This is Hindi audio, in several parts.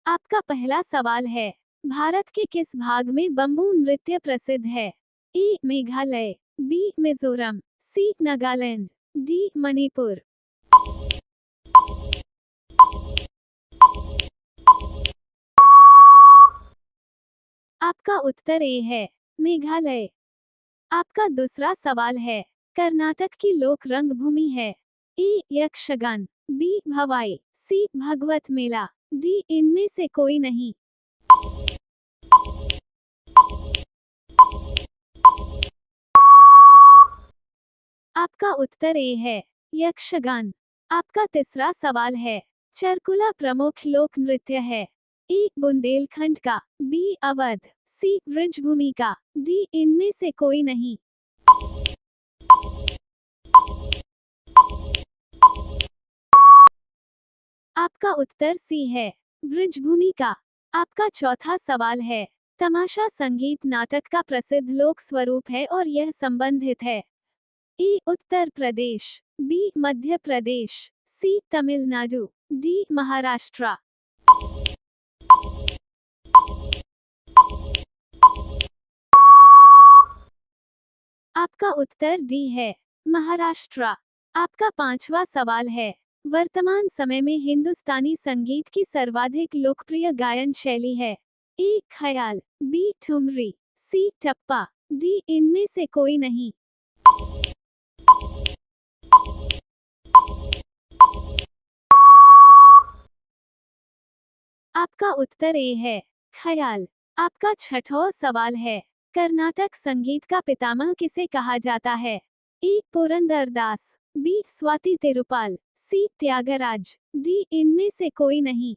आपका पहला सवाल है, भारत के किस भाग में बम्बू नृत्य प्रसिद्ध है? ए मेघालय, बी मिजोरम, सी नागालैंड, डी मणिपुर। आपका उत्तर ए है, मेघालय। आपका दूसरा सवाल है, कर्नाटक की लोक रंगभूमि है? ए यक्षगान, बी भवाई, सी भगवत मेला, डी इनमें से कोई नहीं। आपका उत्तर ए है, यक्षगान। आपका तीसरा सवाल है, चरकुला प्रमुख लोक नृत्य है? ए बुंदेलखंड का, बी अवध, सी ब्रजभूमि का, डी इनमें से कोई नहीं। आपका उत्तर सी है, ब्रजभूमि का। आपका चौथा सवाल है, तमाशा संगीत नाटक का प्रसिद्ध लोक स्वरूप है और यह संबंधित है? ए उत्तर प्रदेश, बी मध्य प्रदेश, सी तमिलनाडु, डी महाराष्ट्र। आपका उत्तर डी है, महाराष्ट्र। आपका पांचवा सवाल है, वर्तमान समय में हिंदुस्तानी संगीत की सर्वाधिक लोकप्रिय गायन शैली है? ए ख्याल, बी ठुमरी, सी टप्पा, डी इनमें से कोई नहीं। आपका उत्तर ए है, ख्याल। आपका छठवां सवाल है, कर्नाटक संगीत का पितामह किसे कहा जाता है? ए पुरंदरदास, बी स्वाति तिरुपाल, सी त्यागराज, डी इनमें से कोई नहीं।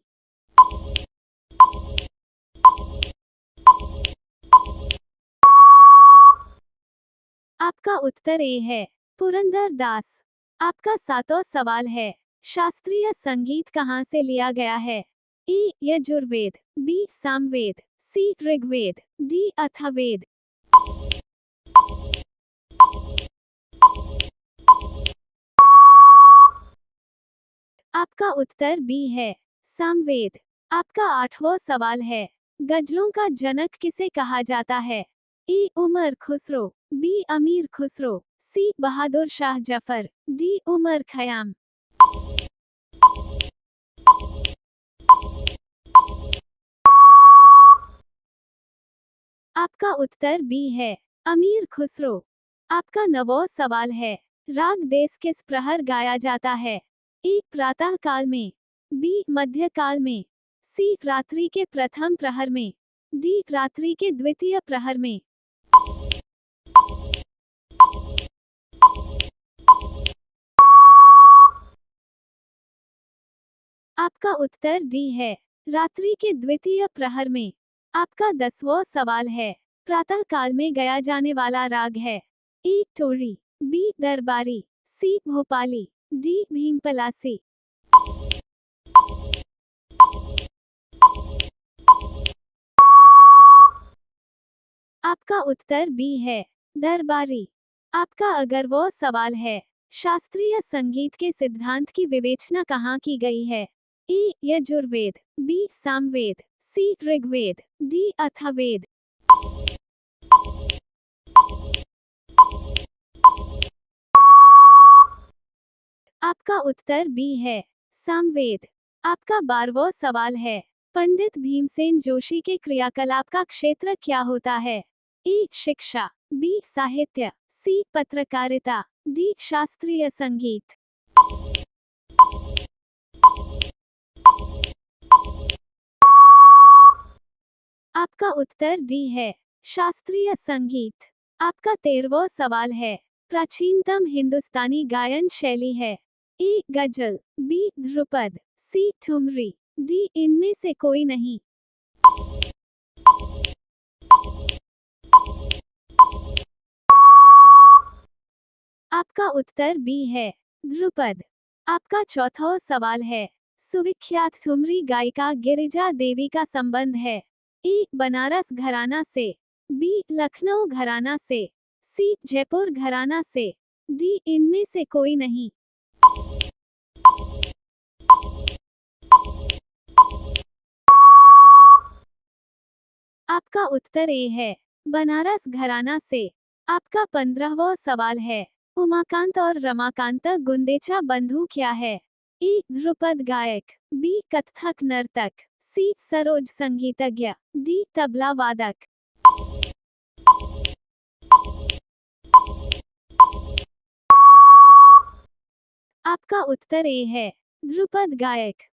आपका उत्तर ए है, पुरंदरदास। आपका सातवां सवाल है, शास्त्रीय संगीत कहाँ से लिया गया है? ए यजुर्वेद, बी सामवेद, सी ऋग्वेद, डी अथर्ववेद। आपका उत्तर बी है, सामवेद। आपका आठवां सवाल है, गजलों का जनक किसे कहा जाता है? ए उमर खुसरो, बी अमीर खुसरो, सी बहादुर शाह जफर, डी उमर खयाम। आपका उत्तर बी है, अमीर खुसरो। आपका नववां सवाल है, राग देश किस प्रहर गाया जाता है? ए प्रातः काल में, बी मध्य काल में, सी रात्रि के प्रथम प्रहर में, डी रात्रि के द्वितीय प्रहर में। आपका उत्तर डी है, रात्रि के द्वितीय प्रहर में। आपका 10वां सवाल है, प्रातः काल में गाया जाने वाला राग है? ए टोरी, बी दरबारी, सी भोपाली, डी भीमपलासी। आपका उत्तर बी है, दरबारी। आपका 11वां सवाल है, शास्त्रीय संगीत के सिद्धांत की विवेचना कहाँ की गई है? ए यजुर्वेद, बी सामवेद, सी ऋग्वेद, डी अथर्ववेद। आपका उत्तर बी है, सामवेद। आपका 12वां सवाल है, पंडित भीमसेन जोशी के क्रियाकलाप का क्षेत्र क्या होता है? ए शिक्षा, बी साहित्य, सी पत्रकारिता, डी शास्त्रीय संगीत। आपका उत्तर डी है, शास्त्रीय संगीत। आपका 13वां सवाल है, प्राचीनतम हिंदुस्तानी गायन शैली है? ए गजल, बी ध्रुपद, सी ठुमरी, डी इनमें से कोई नहीं। आपका उत्तर बी है, ध्रुपद। आपका चौथा सवाल है, सुविख्यात ठुमरी गायिका गिरिजा देवी का संबंध है? ए बनारस घराना से, बी लखनऊ घराना से, सी जयपुर घराना से, डी इनमें से कोई नहीं। आपका उत्तर ए है। बनारस घराना से। आपका 15वां सवाल है। उमाकांत और रमाकांत गुंदेचा बंधु क्या है? ई ध्रुपद गायक, बी कत्थक नर्तक, सी सरोज संगीतज्ञ, डी तबला वादक। आपका उत्तर ए है। ध्रुपद गायक।